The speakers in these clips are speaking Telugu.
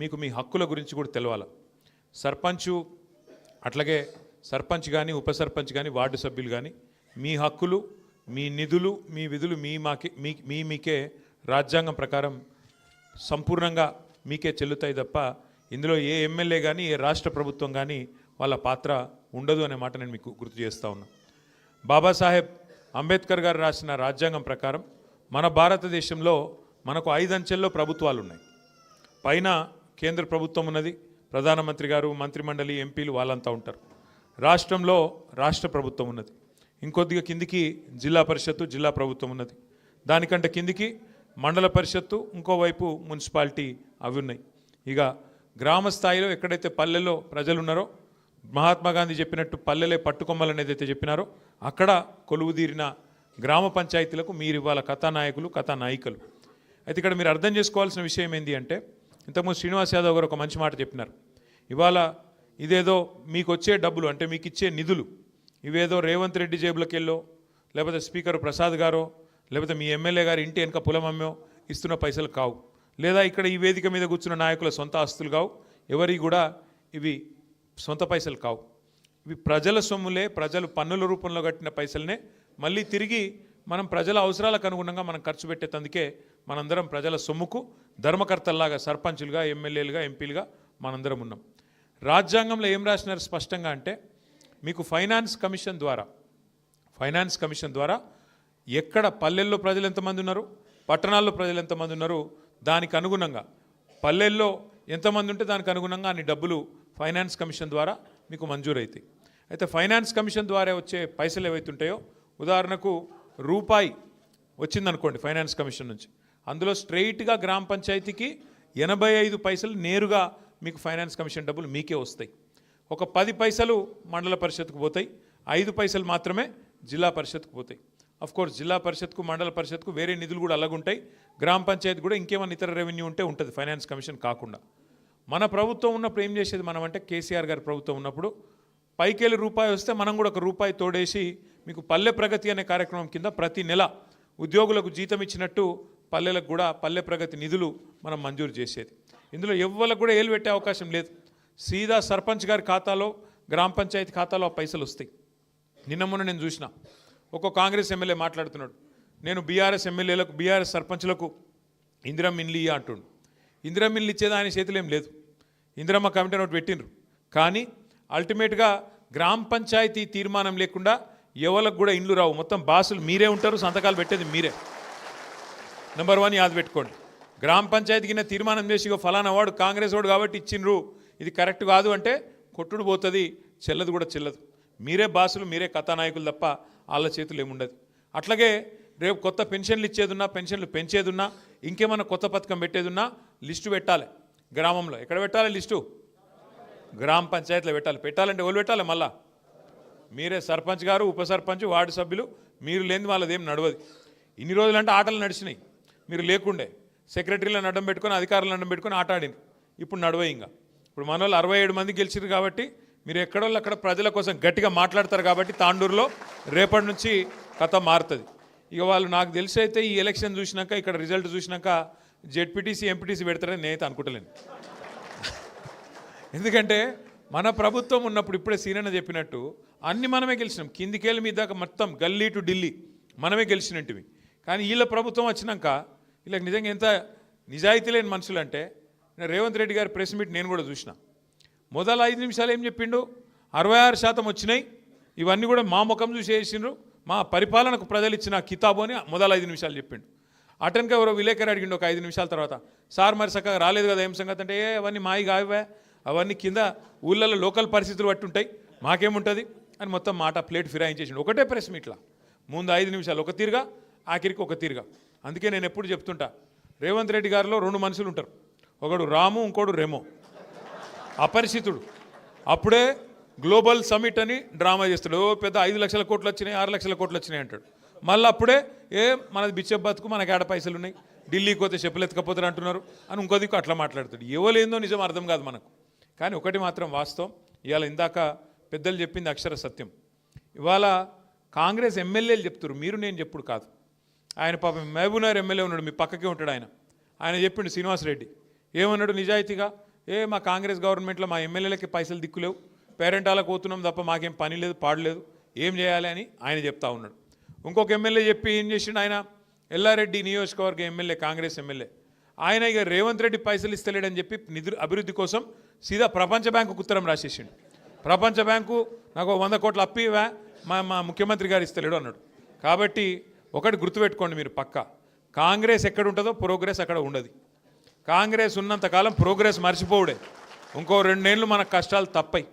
మీకు మీ హక్కుల గురించి కూడా తెలవాలి. సర్పంచు అట్లాగే సర్పంచ్ కానీ ఉప సర్పంచ్ కానీ వార్డు సభ్యులు కానీ మీ హక్కులు మీ నిధులు మీ విధులు మీకే రాజ్యాంగం ప్రకారం సంపూర్ణంగా మీకే చెల్లుతాయి తప్ప ఇందులో ఏ ఎమ్మెల్యే కానీ ఏ రాష్ట్ర ప్రభుత్వం కానీ వాళ్ళ పాత్ర ఉండదు అనే మాట నేను మీకు గుర్తు చేస్తూ ఉన్నా. బాబాసాహెబ్ అంబేద్కర్ గారు రాసిన రాజ్యాంగం ప్రకారం మన భారతదేశంలో మనకు 5 అంచెల్లో ప్రభుత్వాలు ఉన్నాయి. పైన కేంద్ర ప్రభుత్వం ఉన్నది, ప్రధానమంత్రి గారు, మంత్రిమండలి, ఎంపీలు వాళ్ళంతా ఉంటారు. రాష్ట్రంలో రాష్ట్ర ప్రభుత్వం ఉన్నది, ఇంకొద్దిగా కిందికి జిల్లా పరిషత్తు జిల్లా ప్రభుత్వం ఉన్నది, దానికంటే కిందికి మండల పరిషత్తు, ఇంకోవైపు మున్సిపాలిటీ అవి ఉన్నాయి. ఇక గ్రామ స్థాయిలో ఎక్కడైతే పల్లెల్లో ప్రజలు ఉన్నారో మహాత్మా గాంధీ చెప్పినట్టు పల్లెలే పట్టుకొమ్మలని ఏదైతే చెప్పినారో అక్కడ కొలువుదీరిన గ్రామ పంచాయతీలకు మీరు ఇవాళ కథానాయకులు కథానాయికలు. అయితే ఇక్కడ మీరు అర్థం చేసుకోవాల్సిన విషయం ఏంటి అంటే, ఇంతకుముందు శ్రీనివాస్ యాదవ్ గారు ఒక మంచి మాట చెప్పినారు. ఇవాళ ఇదేదో మీకు వచ్చే డబ్బులు అంటే మీకు ఇచ్చే నిధులు ఇవేదో రేవంత్ రెడ్డి జేబులకి వెళ్ళో లేకపోతే స్పీకర్ ప్రసాద్ గారో లేకపోతే మీ ఎమ్మెల్యే గారు ఇంటి వెనక పొలం అమ్మో ఇస్తున్న పైసలు కావు, లేదా ఇక్కడ ఈ వేదిక మీద కూర్చున్న నాయకుల సొంత ఆస్తులు కావు, ఎవరి కూడా ఇవి సొంత పైసలు కావు. ఇవి ప్రజల సొమ్ములే, ప్రజలు పన్నుల రూపంలో కట్టిన పైసలనే మళ్ళీ తిరిగి మనం ప్రజల అవసరాలకు అనుగుణంగా మనం ఖర్చు పెట్టేందుకే మనందరం ప్రజల సొమ్ముకు ధర్మకర్తల్లాగా సర్పంచులుగా ఎమ్మెల్యేలుగా ఎంపీలుగా మనందరం ఉన్నాం. రాజ్యాంగంలో ఏం రాసినారు స్పష్టంగా అంటే, మీకు ఫైనాన్స్ కమిషన్ ద్వారా ఎక్కడ పల్లెల్లో ప్రజలు ఎంతమంది ఉన్నారు, పట్టణాల్లో ప్రజలు ఎంతమంది ఉన్నారు, దానికి అనుగుణంగా పల్లెల్లో ఎంతమంది ఉంటే దానికి అనుగుణంగా అన్ని డబ్బులు ఫైనాన్స్ కమిషన్ ద్వారా మీకు మంజూరవుతాయి. అయితే ఫైనాన్స్ కమిషన్ ద్వారా వచ్చే పైసలు ఏవైతుంటాయో, ఉదాహరణకు రూపాయి వచ్చిందనుకోండి ఫైనాన్స్ కమిషన్ నుంచి, అందులో స్ట్రెయిట్గా గ్రామ పంచాయతీకి 85 పైసలు నేరుగా మీకు ఫైనాన్స్ కమిషన్ డబ్బులు మీకే వస్తాయి. ఒక 10 పైసలు మండల పరిషత్కు పోతాయి, 5 పైసలు మాత్రమే జిల్లా పరిషత్కు పోతాయి. అఫ్కోర్స్ జిల్లా పరిషత్కు మండల పరిషత్కు వేరే నిధులు కూడా అలాగుంటాయి, గ్రామ పంచాయతీ కూడా ఇంకేమైనా ఇతర రెవెన్యూ ఉంటే ఉంటుంది ఫైనాన్స్ కమిషన్ కాకుండా. మన ప్రభుత్వం ఉన్నప్పుడు ఏం చేసేది మనం అంటే, కేసీఆర్ గారి ప్రభుత్వం ఉన్నప్పుడు పైకెళ్ళి రూపాయి వస్తే మనం కూడా 1 రూపాయి తోడేసి మీకు పల్లె ప్రగతి అనే కార్యక్రమం కింద ప్రతి నెల ఉద్యోగులకు జీతం ఇచ్చినట్టు పల్లెలకు కూడా పల్లె ప్రగతి నిధులు మనం మంజూరు చేసేది. ఇందులో ఎవ్వరికి కూడా ఏలు పెట్టే అవకాశం లేదు, సీదా సర్పంచ్ గారి ఖాతాలో గ్రామ పంచాయతీ ఖాతాలో ఆ పైసలు వస్తాయి. నిన్న మొన్న నేను చూసిన ఒక కాంగ్రెస్ ఎమ్మెల్యే మాట్లాడుతున్నాడు, నేను బీఆర్ఎస్ ఎమ్మెల్యేలకు బీఆర్ఎస్ సర్పంచ్లకు ఇందిరమ్మ ఇండ్లు ఇయ్య అంటుండు. ఇందిరమ్మ ఇండ్లు ఇచ్చేది ఆయన చేతులు ఏం లేదు, ఇందిరమ్మ కమిటీ ఒకటి పెట్టిండ్రు, కానీ అల్టిమేట్గా గ్రామ పంచాయతీ తీర్మానం లేకుండా ఎవరికి కూడా ఇండ్లు రావు. మొత్తం బాసులు మీరే ఉంటారు, సంతకాలు పెట్టేది మీరే. నెంబర్ 1 యాద పెట్టుకోండి. గ్రామ పంచాయతీకి తీర్మానం చేసి ఫలానా వాడు కాంగ్రెస్ వాడు కాబట్టి ఇచ్చిండ్రు, ఇది కరెక్ట్ కాదు అంటే కొట్టుడు పోతుంది, చెల్లదు కూడా చెల్లదు. మీరే బాసులు, మీరే కథానాయకులు తప్ప వాళ్ళ చేతులు ఏముండదు. అట్లాగే రేపు కొత్త పెన్షన్లు ఇచ్చేదున్నా, పెన్షన్లు పెంచేదున్నా, ఇంకేమన్నా కొత్త పథకం పెట్టేదున్నా లిస్టు పెట్టాలి. గ్రామంలో ఎక్కడ పెట్టాలి లిస్టు? గ్రామ పంచాయతీలో పెట్టాలి. పెట్టాలంటే ఎవరు పెట్టాలి? మళ్ళా మీరే, సర్పంచ్ గారు, ఉప సర్పంచ్, వార్డు సభ్యులు. మీరు లేని వాళ్ళది ఏం నడవదు. ఇన్ని రోజులంటే ఆటలు నడిచినాయి, మీరు లేకుండే సెక్రటరీలను అడ్డం పెట్టుకొని అధికారులను అడ్డం పెట్టుకొని ఆట ఆడింది. ఇప్పుడు నడవయి. ఇంకా ఇప్పుడు మన వాళ్ళు 67 మంది గెలిచారు కాబట్టి మీరు ఎక్కడోళ్ళు అక్కడ ప్రజల కోసం గట్టిగా మాట్లాడతారు కాబట్టి తాండూరులో రేపటి నుంచి కథ మారుతుంది. ఇక వాళ్ళు నాకు తెలిసి అయితే ఈ ఎలక్షన్ చూసినాక, ఇక్కడ రిజల్ట్ చూసినాక జెడ్పీటీసీ ఎంపీటీసీ పెడతారని నేనైతే అనుకుంటలేను. ఎందుకంటే మన ప్రభుత్వం ఉన్నప్పుడు ఇప్పుడే సీనన్న చెప్పినట్టు అన్ని మనమే గెలిచినాం, కిందికేళ్ళ మీద దాకా మొత్తం గల్లీ టు ఢిల్లీ మనమే గెలిచినట్టువి. కానీ వీళ్ళ ప్రభుత్వం వచ్చినాక వీళ్ళకి నిజంగా ఎంత నిజాయితీ లేని మనుషులు అంటే, రేవంత్ రెడ్డి గారి ప్రెస్ మీట్ నేను కూడా చూసిన. మొదలు 5 నిమిషాలు ఏం చెప్పిండు, 66% వచ్చినాయి, ఇవన్నీ కూడా మా ముఖం చూసి వేసిండ్రు, మా పరిపాలనకు ప్రజలు ఇచ్చిన కితాబు అని మొదలు 5 నిమిషాలు చెప్పిండు. అటెన్గా ఎవరో విలేకరు అడిగిండు ఒక 5 నిమిషాల తర్వాత, సార్ మరి చక్కగా రాలేదు కదా ఏం సంగతి అంటే, అవన్నీ మాయి కావే, అవన్నీ కింద ఊళ్ళల్లో లోకల్ పరిస్థితులు బట్టి ఉంటాయి, మాకేముంటుంది అని మొత్తం మాట ప్లేట్ ఫిరాయించేసిండు ఒకటే ప్రెస్ మీట్లా. ముందు 5 నిమిషాలు ఒక తీరుగా, ఆఖరికి ఒక తీరుగా. అందుకే నేను ఎప్పుడు చెప్తుంటా, రేవంత్ రెడ్డి గారిలో 2 మనుషులు ఉంటారు, ఒకడు రాము, ఇంకోడు రెమో, అపరిచితుడు. అప్పుడే గ్లోబల్ సమిట్ అని డ్రామా చేస్తాడు, పెద్ద 5 లక్షల కోట్లు వచ్చినాయి, 6 లక్షల కోట్లు వచ్చినాయి అంటాడు. మళ్ళీ అప్పుడే మనది బిచ్చ బతుకు, మనకి ఆడ పైసలు ఉన్నాయి, ఢిల్లీకి పోతే చెప్పులు ఎత్తుకపోతారు అంటున్నారు అని ఇంకో దిక్కు అట్లా మాట్లాడుతాడు. ఎవలేందో నిజం అర్థం కాదు మనకు. కానీ ఒకటి మాత్రం వాస్తవం, ఇవాళ ఇందాక పెద్దలు చెప్పింది అక్షర సత్యం. ఇవాళ కాంగ్రెస్ ఎమ్మెల్యేలు చెప్తారు, మీరు నేను చెప్పుడు కాదు. ఆయన పాపం మహబూబ్నగర్ ఎమ్మెల్యే ఉన్నాడు, మీ పక్కకే ఉంటాడు ఆయన చెప్పిండు, శ్రీనివాస్ రెడ్డి, ఏమన్నాడు నిజాయితీగా, మా కాంగ్రెస్ గవర్నమెంట్లో మా ఎమ్మెల్యేలకి పైసలు దిక్కులేవు, పేరెంటాలకు పోతున్నాం తప్ప మాకేం పని లేదు పాడలేదు, ఏం చేయాలి అని ఆయన చెప్తా ఉన్నాడు. ఇంకొక ఎమ్మెల్యే చెప్పి ఏం చేసిండు, ఆయన ఎల్లారెడ్డి నియోజకవర్గ ఎమ్మెల్యే, కాంగ్రెస్ ఎమ్మెల్యే, ఆయన ఇక రేవంత్ రెడ్డి పైసలు ఇస్తలేడని చెప్పి నిధులు అభివృద్ధి కోసం సీదా ప్రపంచ బ్యాంకుకు ఉత్తరం రాసేసిండు. ప్రపంచ బ్యాంకు నాకు 100 కోట్ల అప్పు ఇవా, మా ముఖ్యమంత్రి గారు ఇస్తలేడు అన్నాడు. కాబట్టి ఒకటి గుర్తుపెట్టుకోండి మీరు పక్కా, కాంగ్రెస్ ఎక్కడ ఉంటుందో ప్రోగ్రెస్ అక్కడ ఉండదు. కాంగ్రెస్ ఉన్నంతకాలం ప్రోగ్రెస్ మర్చిపోవుడే. ఇంకో 2 ఏళ్ళు మనకు కష్టాలు తప్పయి.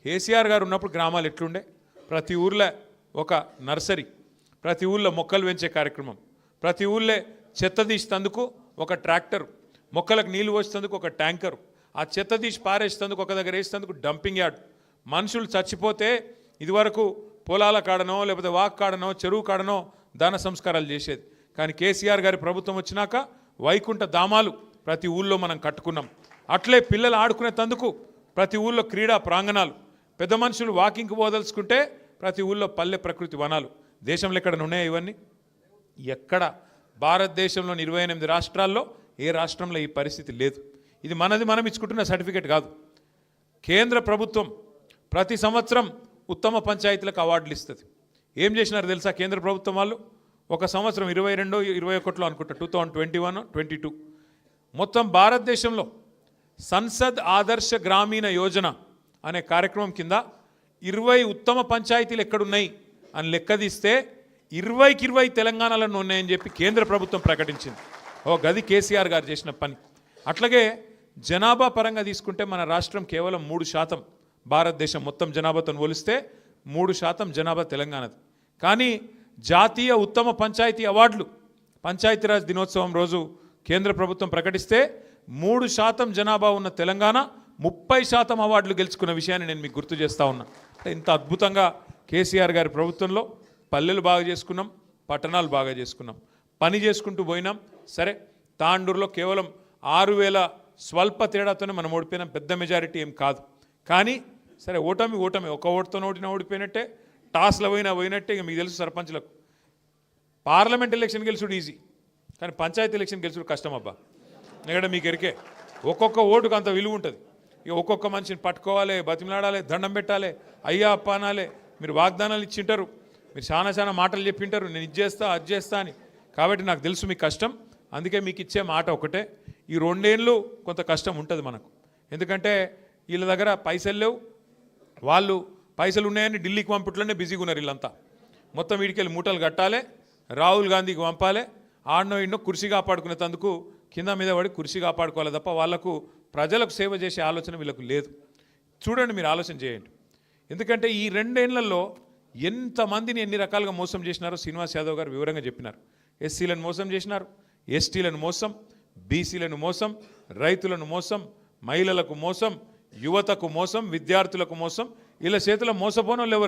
కేసీఆర్ గారు ఉన్నప్పుడు గ్రామాలు ఎట్లుండే, ప్రతి ఊర్లో ఒక నర్సరీ, ప్రతి ఊళ్ళో మొక్కలు పెంచే కార్యక్రమం, ప్రతి ఊళ్ళో చెత్త తీసేందుకు ఒక ట్రాక్టర్, మొక్కలకు నీళ్లు పోసేందుకు ఒక ట్యాంకరు, ఆ చెత్త తీసి పారేసేందుకు ఒక దగ్గర వేసేందుకు డంపింగ్ యార్డ్. మనుషులు చచ్చిపోతే ఇదివరకు పొలాల కాడనో లేకపోతే వాక్ కాడనో చెరువు కాడనో దాన సంస్కారాలు చేసేది. కానీ కేసీఆర్ గారి ప్రభుత్వం వచ్చినాక వైకుంఠ ధామాలు ప్రతి ఊళ్ళో మనం కట్టుకున్నాం. అట్లే పిల్లలు ఆడుకునేందుకు ప్రతి ఊళ్ళో క్రీడా ప్రాంగణాలు, పెద్ద మనుషులు వాకింగ్కి పోదలుచుకుంటే ప్రతి ఊళ్ళో పల్లె ప్రకృతి వనాలు. దేశంలో ఎక్కడ ఉన్నాయా ఇవన్నీ? ఎక్కడ? భారతదేశంలోని 28 రాష్ట్రాల్లో ఏ రాష్ట్రంలో ఈ పరిస్థితి లేదు. ఇది మనది మనం ఇచ్చుకుంటున్న సర్టిఫికేట్ కాదు. కేంద్ర ప్రభుత్వం ప్రతి సంవత్సరం ఉత్తమ పంచాయతీలకు అవార్డులు ఇస్తుంది. ఏం చేసినారు తెలుసా కేంద్ర ప్రభుత్వం వాళ్ళు? ఒక సంవత్సరం 22-21లో అనుకుంటా, 2021-22 మొత్తం భారతదేశంలో సంసద్ ఆదర్శ గ్రామీణ యోజన అనే కార్యక్రమం కింద 20 ఉత్తమ పంచాయతీలు ఎక్కడున్నాయి అని లెక్కదీస్తే 20కి 20 తెలంగాణలో ఉన్నాయని చెప్పి కేంద్ర ప్రభుత్వం ప్రకటించింది. గది కేసీఆర్ గారు చేసిన పని. అట్లాగే జనాభా పరంగా తీసుకుంటే మన రాష్ట్రం కేవలం 3%, భారతదేశం మొత్తం జనాభాతో పోలిస్తే 3% జనాభా తెలంగాణది. కానీ జాతీయ ఉత్తమ పంచాయతీ అవార్డులు పంచాయతీరాజ్ దినోత్సవం రోజు కేంద్ర ప్రభుత్వం ప్రకటిస్తే 3% జనాభా ఉన్న తెలంగాణ 30% అవార్డులు గెలుచుకున్న విషయాన్ని నేను మీకు గుర్తు చేస్తూ ఉన్నా. ఇంత అద్భుతంగా కేసీఆర్ గారి ప్రభుత్వంలో పల్లెలు బాగా చేసుకున్నాం, పట్టణాలు బాగా చేసుకున్నాం, పని చేసుకుంటూ పోయినాం. సరే, తాండూరులో కేవలం 6,000 స్వల్ప తేడాతోనే మనం ఓడిపోయినాం, పెద్ద మెజారిటీ ఏం కాదు. కానీ సరే, ఓటమి ఒక ఓటుతో ఓడిపోయినట్టే, టాస్లో పోయినట్టే. ఇక మీకు తెలుసు సర్పంచ్లకు పార్లమెంట్ ఎలక్షన్ గెలుచుడు ఈజీ, కానీ పంచాయతీ ఎలక్షన్ గెలుచుడు కష్టం అబ్బా. ఎందుకంటే మీకు ఎరికే ఒక్కొక్క ఓటుకు అంత విలువ ఉంటుంది. ఇక ఒక్కొక్క మనిషిని పట్టుకోవాలి, బతిమలాడాలి, దండం పెట్టాలి, అయ్యా అప్ప అనాలి. మీరు వాగ్దానాలు ఇచ్చింటారు, మీరు చాలా మాటలు చెప్పింటారు, నేను ఇది చేస్తా అది చేస్తా అని. కాబట్టి నాకు తెలుసు మీకు కష్టం. అందుకే మీకు ఇచ్చే మాట ఒకటే, ఈ 2 ఏళ్ళు కొంత కష్టం ఉంటుంది మనకు. ఎందుకంటే వీళ్ళ దగ్గర పైసలు లేవు, వాళ్ళు పైసలు ఉన్నాయని ఢిల్లీకి పంపట్లోనే బిజీగా ఉన్నారు వీళ్ళంతా. మొత్తం వీడికెళ్ళి మూటలు కట్టాలి, రాహుల్ గాంధీకి పంపాలి, ఆడనో కుర్చీ కాపాడుకునేందుకు కింద మీద పడి కుర్చీ కాపాడుకోవాలి తప్ప వాళ్లకు ప్రజలకు సేవ చేసే ఆలోచన వీళ్ళకు లేదు. చూడండి, మీరు ఆలోచన చేయండి. ఎందుకంటే ఈ 2 ఏళ్లలో ఎంతమందిని ఎన్ని రకాలుగా మోసం చేసినారో శ్రీనివాస్ యాదవ్ గారు వివరంగా చెప్పినారు. ఎస్సీలను మోసం చేసినారు, ఎస్టీలను మోసం, బీసీలను మోసం, రైతులను మోసం, మహిళలకు మోసం, యువతకు మోసం, విద్యార్థులకు మోసం. వీళ్ళ చేతిలో మోసపోనోళ్ళు ఎవరు